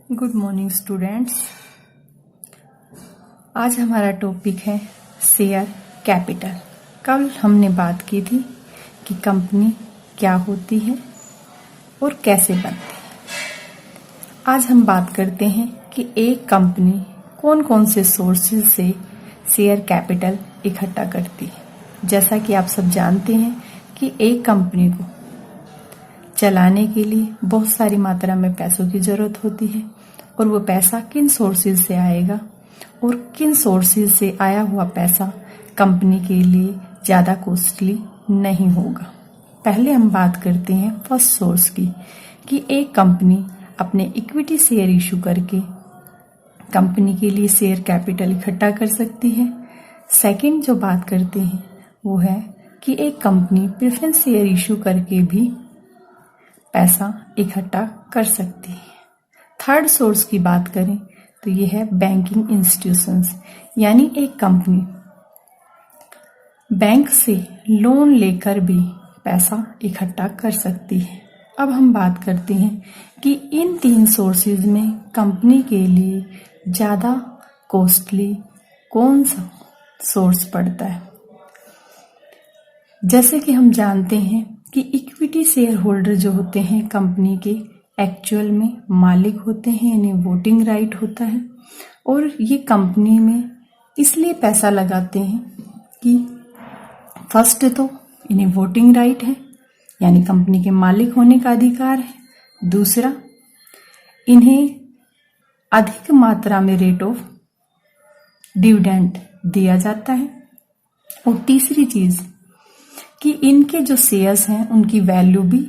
Good morning students. आज हमारा topic है शेयर कैपिटल। कल हमने बात की थी कि कंपनी क्या होती है और कैसे बनती है। आज हम बात करते हैं कि एक कंपनी कौन कौन से सोर्सेज से शेयर कैपिटल इकट्ठा करती है। जैसा कि आप सब जानते हैं कि एक कंपनी को चलाने के लिए बहुत सारी मात्रा में पैसों की जरूरत होती है और वो पैसा किन सोर्सेज से आएगा और किन सोर्सेज से आया हुआ पैसा कंपनी के लिए ज़्यादा कॉस्टली नहीं होगा। पहले हम बात करते हैं फर्स्ट सोर्स की कि एक कंपनी अपने इक्विटी शेयर इशू करके कंपनी के लिए शेयर कैपिटल इकट्ठा कर सकती है। सेकंड जो बात करते हैं वो है कि एक कंपनी प्रेफरेंस शेयर इशू करके भी पैसा इकट्ठा कर सकती है। थर्ड सोर्स की बात करें तो ये है बैंकिंग इंस्टीट्यूशंस, यानी एक कंपनी बैंक से लोन लेकर भी पैसा इकट्ठा कर सकती है। अब हम बात करते हैं कि इन तीन सोर्सेज में कंपनी के लिए ज़्यादा कॉस्टली कौन सा सोर्स पड़ता है। जैसे कि हम जानते हैं कि इक्विटी शेयर होल्डर जो होते हैं कंपनी के एक्चुअल में मालिक होते हैं, इन्हें वोटिंग राइट होता है और ये कंपनी में इसलिए पैसा लगाते हैं कि फर्स्ट तो इन्हें वोटिंग राइट है, यानी कंपनी के मालिक होने का अधिकार है। दूसरा, इन्हें अधिक मात्रा में रेट ऑफ डिविडेंड दिया जाता है और तीसरी चीज कि इनके जो शेयर्स हैं उनकी वैल्यू भी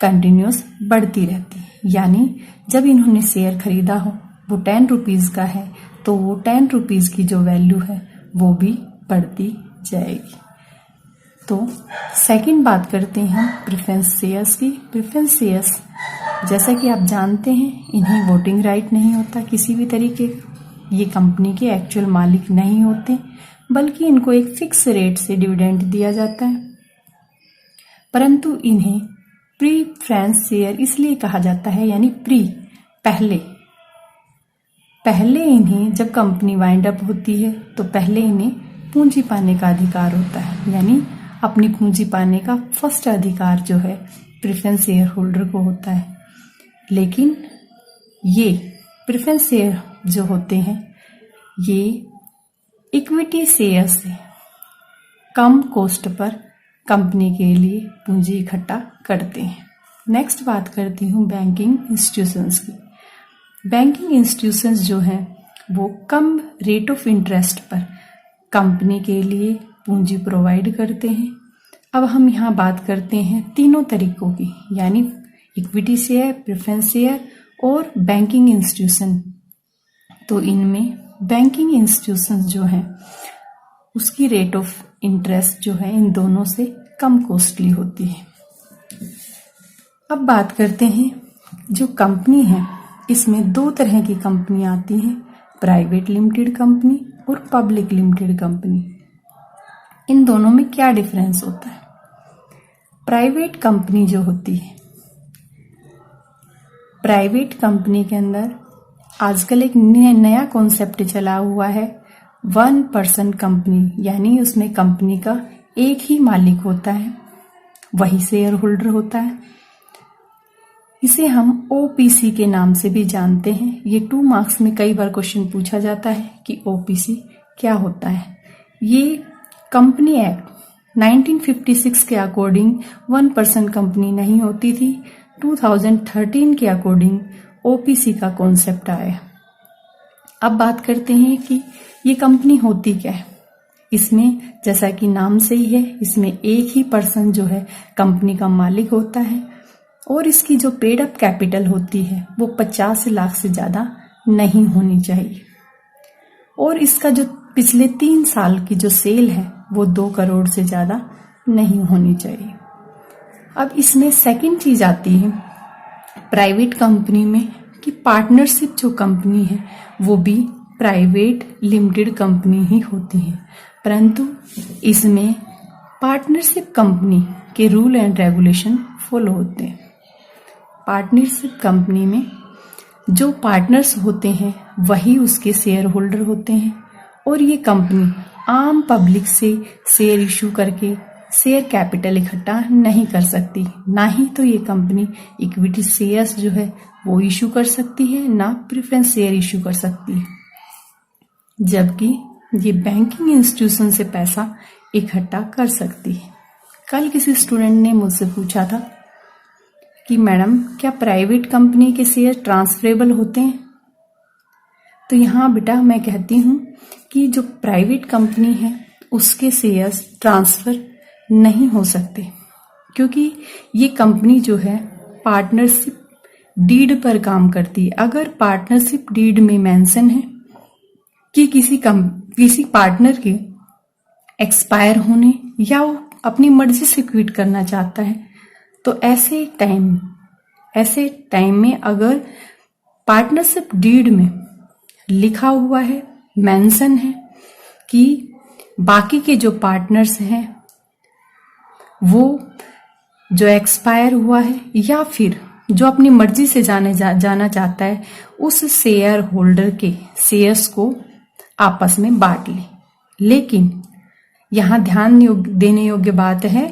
कंटिन्यूस बढ़ती रहती है, यानी जब इन्होंने शेयर खरीदा हो वो 10 रुपीज का है तो वो 10 रुपीज की जो वैल्यू है वो भी बढ़ती जाएगी। तो सेकंड बात करते हैं हम प्रेफरेंस शेयर्स की। प्रेफरेंस शेयर्स जैसा कि आप जानते हैं इन्हें वोटिंग राइट नहीं होता किसी भी तरीके का, ये कंपनी के एक्चुअल मालिक नहीं होते बल्कि इनको एक फिक्स रेट से डिविडेंड दिया जाता है। परंतु इन्हें प्रीफरेंस शेयर इसलिए कहा जाता है, यानी पहले इन्हें जब कंपनी वाइंड अप होती है तो पहले इन्हें पूंजी पाने का अधिकार होता है, यानी अपनी पूंजी पाने का फर्स्ट अधिकार जो है प्रेफरेंस शेयर होल्डर को होता है। लेकिन ये प्रेफरेंस शेयर जो होते हैं ये इक्विटी शेयर से कम कॉस्ट पर कंपनी के लिए पूंजी इकट्ठा करते हैं। नेक्स्ट बात करती हूँ बैंकिंग इंस्टीट्यूशंस की। बैंकिंग इंस्टीट्यूशंस जो हैं वो कम रेट ऑफ इंटरेस्ट पर कंपनी के लिए पूंजी प्रोवाइड करते हैं। अब हम यहाँ बात करते हैं तीनों तरीकों की, यानी इक्विटी शेयर, प्रेफरेंस शेयर और बैंकिंग इंस्टीट्यूशन। तो इनमें बैंकिंग इंस्टीट्यूशंस जो हैं उसकी रेट ऑफ इंटरेस्ट जो है इन दोनों से कम कॉस्टली होती है। अब बात करते हैं जो कंपनी है इसमें दो तरह की कंपनी आती हैं, प्राइवेट लिमिटेड कंपनी और पब्लिक लिमिटेड कंपनी। इन दोनों में क्या डिफरेंस होता है। प्राइवेट कंपनी जो होती है, प्राइवेट कंपनी के अंदर आजकल एक नया कॉन्सेप्ट चला हुआ है 1% कंपनी, यानी उसमें कंपनी का एक ही मालिक होता है, वही शेयर होल्डर होता है। इसे हम ओपीसी के नाम से भी जानते हैं। ये 2 मार्क्स में कई बार क्वेश्चन पूछा जाता है कि ओपीसी क्या होता है। ये कंपनी एक्ट 1956 के अकॉर्डिंग 1% कंपनी नहीं होती थी। 2013 के अकॉर्डिंग ओपीसी का कॉन्सेप्ट आया। अब बात करते हैं कि ये कंपनी होती क्या है। इसमें जैसा कि नाम से ही है, इसमें एक ही पर्सन जो है कंपनी का मालिक होता है और इसकी जो पेड अप कैपिटल होती है वो 50 लाख से ज़्यादा नहीं होनी चाहिए और इसका जो पिछले 3 साल की जो सेल है वो 2 करोड़ से ज़्यादा नहीं होनी चाहिए। अब इसमें सेकंड चीज आती है प्राइवेट कंपनी में कि पार्टनरशिप जो कंपनी है वो भी प्राइवेट लिमिटेड कंपनी ही होती है, परंतु इसमें पार्टनरशिप कंपनी के रूल एंड रेगुलेशन फॉलो होते हैं। पार्टनरशिप कंपनी में जो पार्टनर्स होते हैं वही उसके शेयर होल्डर होते हैं और ये कंपनी आम पब्लिक से शेयर इशू करके शेयर कैपिटल इकट्ठा नहीं कर सकती। ना ही तो ये कंपनी इक्विटी शेयर्स जो है वो इशू कर सकती है, ना प्रेफरेंस शेयर इशू कर सकती है। जबकि ये बैंकिंग इंस्टीट्यूशन से पैसा इकट्ठा कर सकती है। कल किसी स्टूडेंट ने मुझसे पूछा था कि मैडम क्या प्राइवेट कंपनी के शेयर ट्रांसफरेबल होते हैं? तो यहाँ बेटा मैं कहती हूँ कि जो प्राइवेट कंपनी है उसके शेयर्स ट्रांसफर नहीं हो सकते, क्योंकि ये कंपनी जो है पार्टनरशिप डीड पर काम करती है। अगर पार्टनरशिप डीड में मेंशन है कि किसी पार्टनर के एक्सपायर होने या वो अपनी मर्जी से क्विट करना चाहता है, तो ऐसे टाइम में अगर पार्टनरशिप डीड में लिखा हुआ है, मेंशन है कि बाकी के जो पार्टनर्स हैं वो जो एक्सपायर हुआ है या फिर जो अपनी मर्जी से जाना चाहता है, उस शेयर होल्डर के शेयर्स को आपस में बांट ले। लेकिन यहाँ ध्यान देने योग्य बात है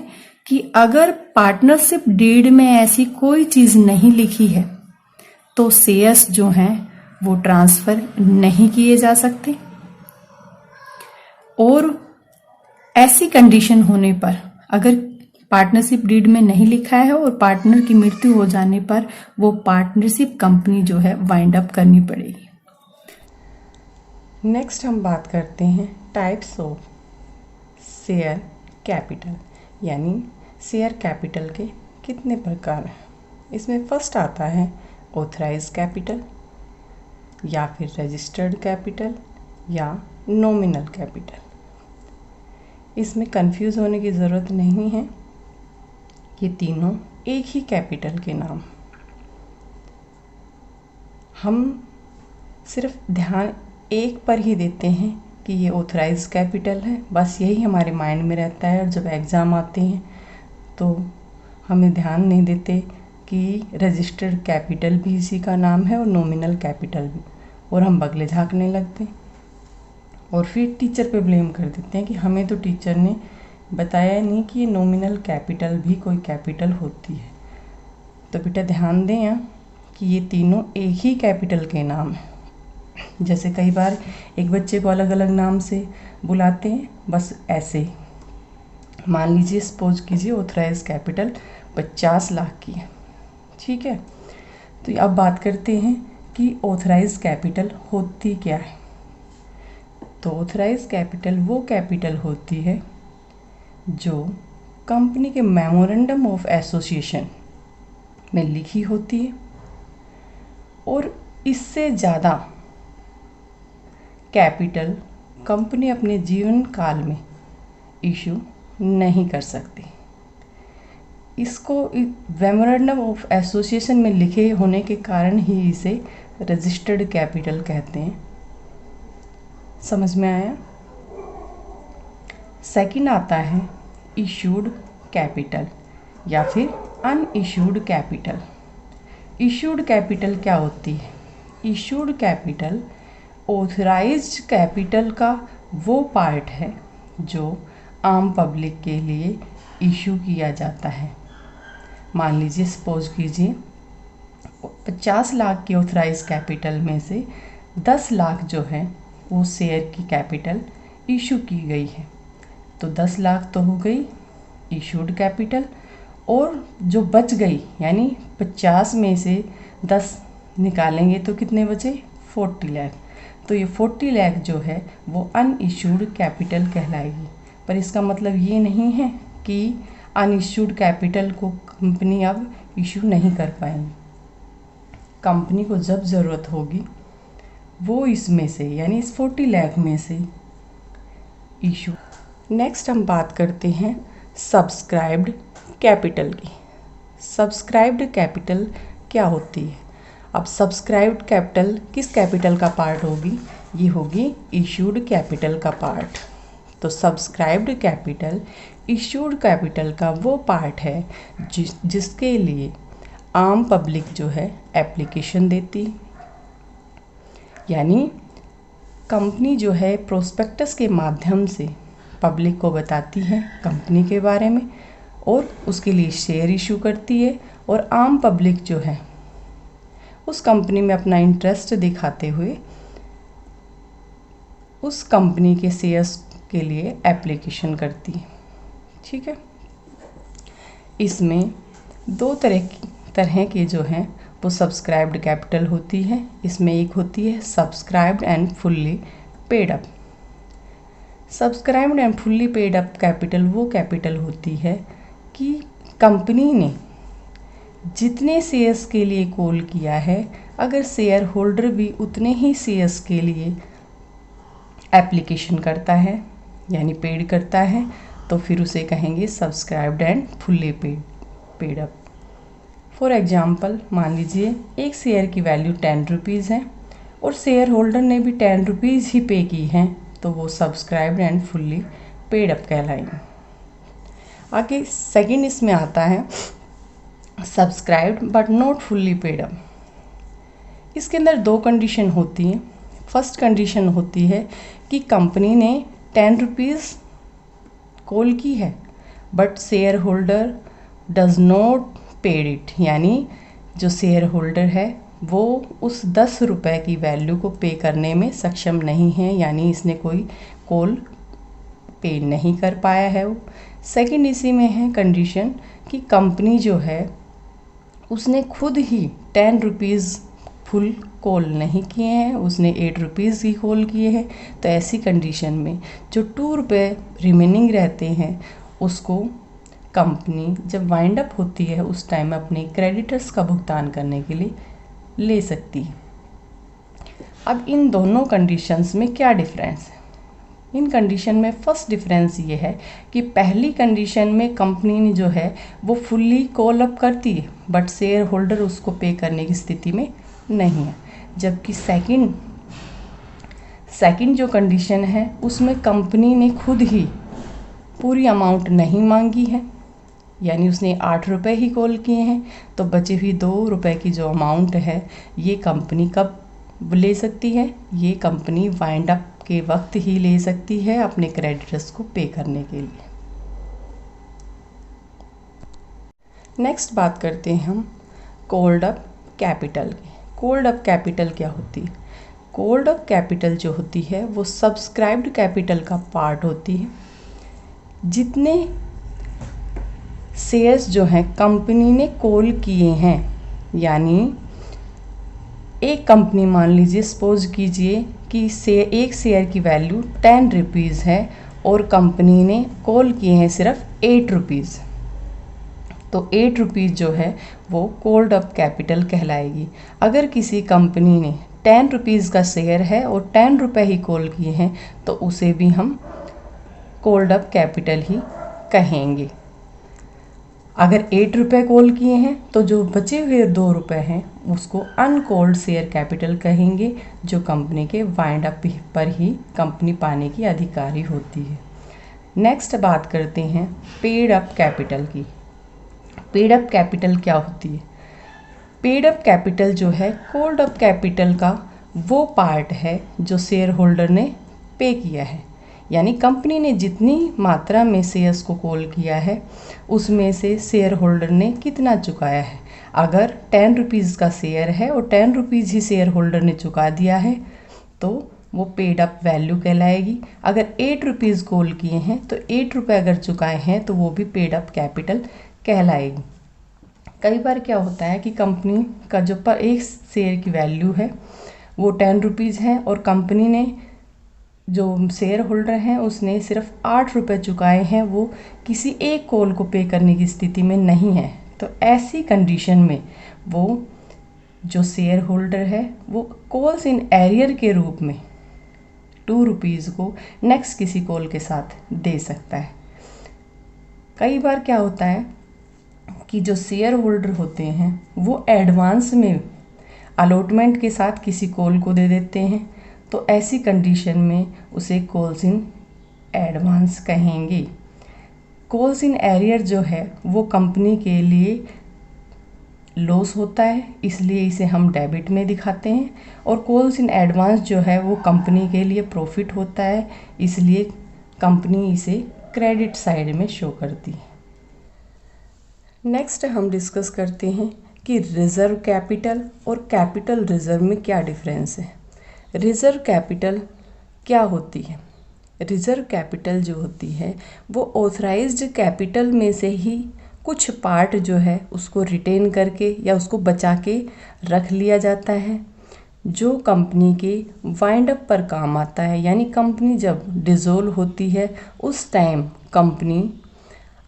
कि अगर पार्टनरशिप डीड में ऐसी कोई चीज नहीं लिखी है तो शेयर्स जो हैं वो ट्रांसफर नहीं किए जा सकते। और ऐसी कंडीशन होने पर, अगर पार्टनरशिप डीड में नहीं लिखा है और पार्टनर की मृत्यु हो जाने पर वो पार्टनरशिप कंपनी जो है वाइंड अप करनी पड़ेगी। नेक्स्ट हम बात करते हैं टाइप्स ऑफ शेयर कैपिटल, यानी शेयर कैपिटल के कितने प्रकार हैं। इसमें फर्स्ट आता है ऑथराइज कैपिटल या फिर रजिस्टर्ड कैपिटल या नॉमिनल कैपिटल। इसमें कंफ्यूज होने की ज़रूरत नहीं है, ये तीनों एक ही कैपिटल के नाम। हम सिर्फ ध्यान एक पर ही देते हैं कि ये ऑथराइज कैपिटल है, बस यही हमारे माइंड में रहता है। और जब एग्ज़ाम आते हैं तो हमें ध्यान नहीं देते कि रजिस्टर्ड कैपिटल भी इसी का नाम है और नॉमिनल कैपिटल भी, और हम बगले झाँकने लगते हैं और फिर टीचर पे ब्लेम कर देते हैं कि हमें तो टीचर ने बताया नहीं कि ये नॉमिनल कैपिटल भी कोई कैपिटल होती है। तो बेटा ध्यान दें यहाँ कि ये तीनों एक ही कैपिटल के नाम हैं। जैसे कई बार एक बच्चे को अलग अलग नाम से बुलाते हैं, बस ऐसे। मान लीजिए, सपोज कीजिए ऑथराइज कैपिटल 50 लाख की है, ठीक है। तो अब बात करते हैं कि ऑथराइज कैपिटल होती क्या है। तो ऑथराइज कैपिटल वो कैपिटल होती है जो कंपनी के मेमोरेंडम ऑफ एसोसिएशन में लिखी होती है और इससे ज़्यादा कैपिटल कंपनी अपने जीवन काल में इशू नहीं कर सकती। इसको मेमोरेंडम ऑफ एसोसिएशन में लिखे होने के कारण ही इसे रजिस्टर्ड कैपिटल कहते हैं। समझ में आया? सेकंड आता है इशूड कैपिटल या फिर अनइशूड कैपिटल। इशूड कैपिटल क्या होती है? इशूड कैपिटल ऑथराइज्ड कैपिटल का वो पार्ट है जो आम पब्लिक के लिए इशू किया जाता है। मान लीजिए, सपोज कीजिए 50 लाख की ऑथराइज कैपिटल में से 10 लाख जो है वो शेयर की कैपिटल इशू की गई है। तो 10 लाख तो हो गई इशूड कैपिटल, और जो बच गई यानी 50 में से 10 निकालेंगे तो कितने बचे? 40 लाख। तो ये 40 लाख जो है वो अनइशूड कैपिटल कहलाएगी। पर इसका मतलब ये नहीं है कि अनइशूड कैपिटल को कंपनी अब इशू नहीं कर पाएंगी। कंपनी को जब ज़रूरत होगी वो इसमें से, यानी इस 40 लाख में से इशू। नेक्स्ट हम बात करते हैं सब्सक्राइब्ड कैपिटल की। सब्सक्राइब्ड कैपिटल क्या होती है? अब सब्सक्राइब्ड कैपिटल किस कैपिटल का पार्ट होगी? ये होगी इशूड कैपिटल का पार्ट। तो सब्सक्राइब्ड कैपिटल इशूड कैपिटल का वो पार्ट है जिसके लिए आम पब्लिक जो है एप्लीकेशन देती, यानी कंपनी जो है प्रोस्पेक्टस के माध्यम से पब्लिक को बताती है कंपनी के बारे में और उसके लिए शेयर इशू करती है, और आम पब्लिक जो है उस कंपनी में अपना इंटरेस्ट दिखाते हुए उस कंपनी के शेयर्स के लिए एप्लीकेशन करती है। ठीक है, इसमें दो तरह के जो हैं वो सब्सक्राइब्ड कैपिटल होती है। इसमें एक होती है subscribed and fully paid up. Subscribed and fully paid up capital वो कैपिटल होती है कि कंपनी ने जितने शेयर्स के लिए कॉल किया है, अगर शेयर होल्डर भी उतने ही शेयर्स के लिए एप्लीकेशन करता है यानी पेड करता है, तो फिर उसे कहेंगे subscribed and fully paid up. For example, मान लीजिए एक शेयर की वैल्यू 10 रुपीज़ है और शेयर होल्डर ने भी 10 रुपीज़ ही पे की हैं, तो वो subscribed and fully paid up कहलाएंगे। आगे सेकंड इसमें आता है subscribed but not fully paid up. इसके अंदर दो कंडीशन होती हैं। फर्स्ट कंडीशन होती है कि कंपनी ने 10 रुपीज़ कॉल की है but share holder does not paid it, यानी जो शेयर होल्डर है वो उस 10 रुपये की वैल्यू को पे करने में सक्षम नहीं है, यानी इसने कोई कॉल पे नहीं कर पाया है वो। सेकंड इसी में है कंडीशन कि कंपनी जो है उसने खुद ही 10 रुपीज़ फुल कॉल नहीं किए हैं, उसने 8 रुपीज़ ही कॉल किए हैं। तो ऐसी कंडीशन में जो 2 रुपये रिमेनिंग रहते हैं उसको कंपनी जब वाइंड अप होती है उस टाइम अपने क्रेडिटर्स का भुगतान करने के लिए ले सकती है। अब इन दोनों कंडीशंस में क्या डिफरेंस है? इन कंडीशन में फर्स्ट डिफरेंस ये है कि पहली कंडीशन में कंपनी ने जो है वो फुल्ली कॉल अप करती है बट शेयर होल्डर उसको पे करने की स्थिति में नहीं है, जबकि सेकंड जो कंडीशन है उसमें कंपनी ने खुद ही पूरी अमाउंट नहीं मांगी है, यानी उसने 8 रुपये ही कॉल किए हैं, तो बचे हुई 2 रुपये की जो अमाउंट है ये कंपनी कब ले सकती है? ये कंपनी वाइंड अप के वक्त ही ले सकती है अपने क्रेडिटर्स को पे करने के लिए। नेक्स्ट बात करते हैं हम कॉल्ड अप कैपिटल की। कॉल्ड अप कैपिटल क्या होती है? कॉल्ड अप कैपिटल जो होती है वो सब्सक्राइब्ड कैपिटल का पार्ट होती है। जितने शेयर्स जो हैं कंपनी ने कॉल किए हैं, यानी एक कंपनी मान लीजिए, सपोज कीजिए कि एक शेयर की वैल्यू 10 रुपीज़ है और कंपनी ने कॉल किए हैं सिर्फ 8 रुपीज़, तो 8 रुपीज़ जो है वो कॉल्ड अप कैपिटल कहलाएगी। अगर किसी कंपनी ने 10 रुपीज़ का शेयर है और 10 रुपये ही कॉल किए हैं तो उसे भी हम कॉल्ड अप कैपिटल ही कहेंगे। अगर 8 रुपये कॉल किए हैं तो जो बचे हुए 2 रुपये हैं उसको अनकॉल्ड शेयर कैपिटल कहेंगे, जो कंपनी के वाइंड अप पर ही कंपनी पाने की अधिकारी होती है। नेक्स्ट बात करते हैं पेड अप कैपिटल की। पेड अप कैपिटल क्या होती है? पेड अप कैपिटल जो है कॉल्ड अप कैपिटल का वो पार्ट है जो शेयर होल्डर ने पे किया है, यानी कंपनी ने जितनी मात्रा में शेयर्स को कॉल किया है उसमें से शेयर होल्डर ने कितना चुकाया है। अगर 10 रुपीज़ का शेयर है और 10 रुपीज़ ही शेयर होल्डर ने चुका दिया है तो वो पेड अप वैल्यू कहलाएगी। अगर 8 रुपीज़ कॉल किए हैं तो 8 रुपये अगर चुकाए हैं तो वो भी पेड अप कैपिटल कहलाएगी। कई बार क्या होता है कि कंपनी का जो पर एक शेयर की वैल्यू है वो 10 रुपीज़ है और कंपनी ने जो शेयर होल्डर हैं उसने सिर्फ 8 रुपये चुकाए हैं, वो किसी एक कॉल को पे करने की स्थिति में नहीं है। तो ऐसी कंडीशन में वो जो शेयर होल्डर है वो कॉल्स इन एरियर के रूप में 2 रुपीज़ को नेक्स्ट किसी कॉल के साथ दे सकता है। कई बार क्या होता है कि जो शेयर होल्डर होते हैं वो एडवांस में अलॉटमेंट के साथ किसी कॉल को दे देते हैं, तो ऐसी कंडीशन में उसे कॉल्स इन एडवांस कहेंगे। कॉल्स इन एरियर जो है वो कंपनी के लिए लॉस होता है, इसलिए इसे हम डेबिट में दिखाते हैं। और कॉल्स इन एडवांस जो है वो कंपनी के लिए प्रॉफिट होता है, इसलिए कंपनी इसे क्रेडिट साइड में शो करती है। नेक्स्ट हम डिस्कस करते हैं कि रिजर्व कैपिटल और कैपिटल रिजर्व में क्या डिफरेंस है। रिजर्व कैपिटल क्या होती है? रिजर्व कैपिटल जो होती है वो ऑथराइज्ड कैपिटल में से ही कुछ पार्ट जो है उसको रिटेन करके या उसको बचा के रख लिया जाता है, जो कंपनी के वाइंड अप पर काम आता है। यानी कंपनी जब डिसॉल्व होती है उस टाइम कंपनी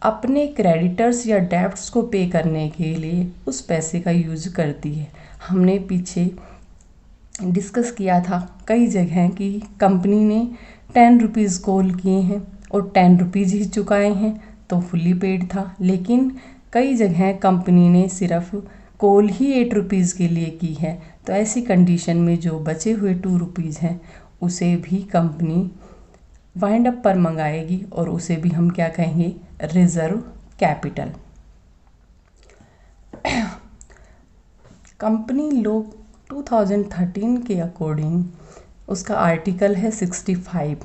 अपने क्रेडिटर्स या डेब्ट्स को पे करने के लिए उस पैसे का यूज़ करती है। हमने पीछे डिस्कस किया था कई जगह कि कंपनी ने 10 रुपीज़ कॉल किए हैं और 10 रुपीज़ ही चुकाए हैं तो फुल्ली पेड था। लेकिन कई जगह कंपनी ने सिर्फ कॉल ही 8 रुपीज़ के लिए की है, तो ऐसी कंडीशन में जो बचे हुए 2 रुपीज़ हैं उसे भी कंपनी वाइंड अप पर मंगाएगी और उसे भी हम क्या कहेंगे? Reserve capital. कंपनी लॉ 2013 के अकॉर्डिंग उसका आर्टिकल है 65,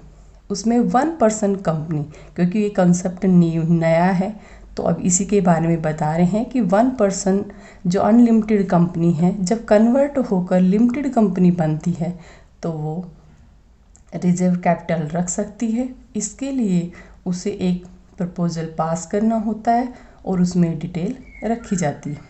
उसमें 1% कंपनी, क्योंकि ये कंसेप्ट नया है तो अब इसी के बारे में बता रहे हैं कि 1% जो अनलिमिटेड कंपनी है जब कन्वर्ट होकर लिमिटेड कंपनी बनती है तो वो रिजर्व कैपिटल रख सकती है। इसके लिए उसे एक प्रपोजल पास करना होता है और उसमें डिटेल रखी जाती है।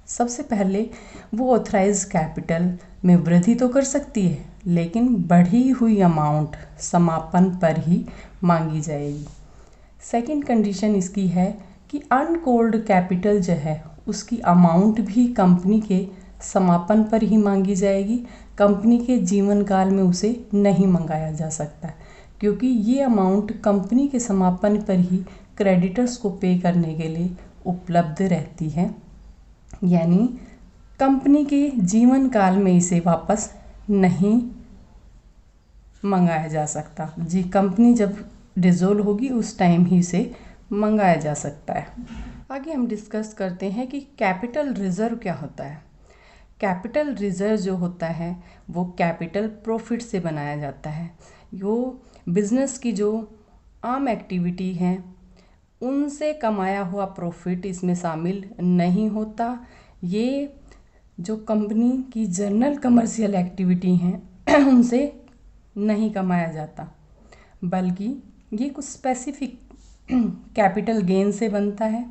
सबसे पहले वो ऑथराइज कैपिटल में वृद्धि तो कर सकती है, लेकिन बढ़ी हुई अमाउंट समापन पर ही मांगी जाएगी। सेकंड कंडीशन इसकी है कि अनकॉल्ड कैपिटल जो है उसकी अमाउंट भी कंपनी के समापन पर ही मांगी जाएगी। कंपनी के जीवन काल में उसे नहीं मंगाया जा सकता, क्योंकि ये अमाउंट कंपनी के समापन पर ही क्रेडिटर्स को पे करने के लिए उपलब्ध रहती है। यानी कंपनी के जीवन काल में इसे वापस नहीं मंगाया जा सकता। जी, कंपनी जब डिसॉल्व होगी उस टाइम ही इसे मंगाया जा सकता है। आगे हम डिस्कस करते हैं कि कैपिटल रिजर्व क्या होता है। कैपिटल रिजर्व जो होता है वो कैपिटल प्रॉफिट से बनाया जाता है। वो बिजनेस की जो आम एक्टिविटी हैं उनसे कमाया हुआ प्रॉफिट इसमें शामिल नहीं होता। ये जो कंपनी की जनरल कमर्शियल एक्टिविटी हैं उनसे नहीं कमाया जाता, बल्कि ये कुछ स्पेसिफिक कैपिटल गेन से बनता है।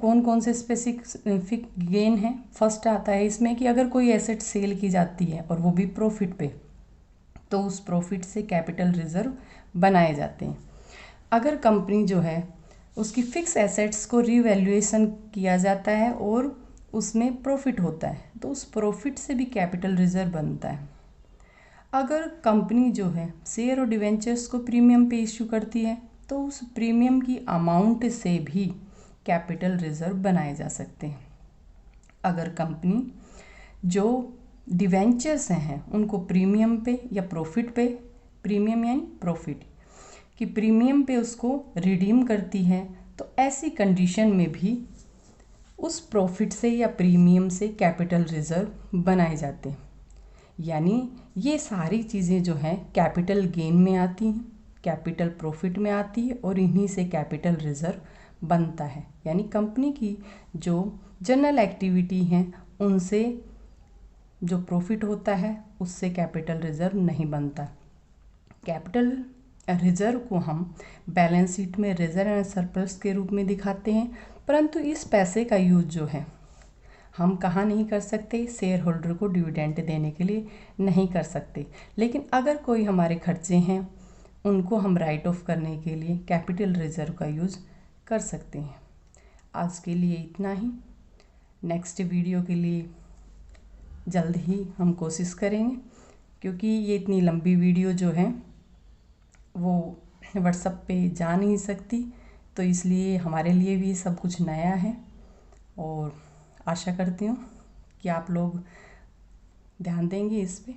कौन कौन से स्पेसिफिक गेन हैं? फर्स्ट आता है इसमें कि अगर कोई एसेट सेल की जाती है और वो भी प्रॉफिट पे, तो उस प्रॉफिट से कैपिटल रिजर्व बनाए जाते हैं। अगर कंपनी जो है उसकी फिक्स एसेट्स को रीवैल्यूएशन किया जाता है और उसमें प्रॉफिट होता है तो उस प्रॉफिट से भी कैपिटल रिजर्व बनता है। अगर कंपनी जो है शेयर और डिवेंचर्स को प्रीमियम पे इश्यू करती है तो उस प्रीमियम की अमाउंट से भी कैपिटल रिजर्व बनाए जा सकते हैं। अगर कंपनी जो डिवेंचर्स हैं उनको प्रीमियम पे या प्रॉफिट पे, प्रीमियम यानी प्रॉफिट कि प्रीमियम पे उसको रिडीम करती है, तो ऐसी कंडीशन में भी उस प्रॉफिट से या प्रीमियम से कैपिटल रिजर्व बनाए जाते हैं। यानी ये सारी चीज़ें जो हैं कैपिटल गेन में आती हैं, कैपिटल प्रॉफिट में आती है और इन्हीं से कैपिटल रिजर्व बनता है। यानी कंपनी की जो जनरल एक्टिविटी हैं उनसे जो प्रॉफिट होता है उससे कैपिटल रिजर्व नहीं बनता। कैपिटल रिजर्व को हम बैलेंस शीट में रिजर्व एंड सरप्लस के रूप में दिखाते हैं, परंतु इस पैसे का यूज जो है हम कहाँ नहीं कर सकते? शेयर होल्डर को डिविडेंड देने के लिए नहीं कर सकते। लेकिन अगर कोई हमारे खर्चे हैं उनको हम राइट ऑफ करने के लिए कैपिटल रिजर्व का यूज़ कर सकते हैं। आज के लिए इतना ही। नेक्स्ट वीडियो के लिए जल्द ही हम कोशिश करेंगे, क्योंकि ये इतनी लंबी वीडियो जो है वो व्हाट्सएप पे जा नहीं सकती, तो इसलिए हमारे लिए भी सब कुछ नया है और आशा करती हूँ कि आप लोग ध्यान देंगे इस पे।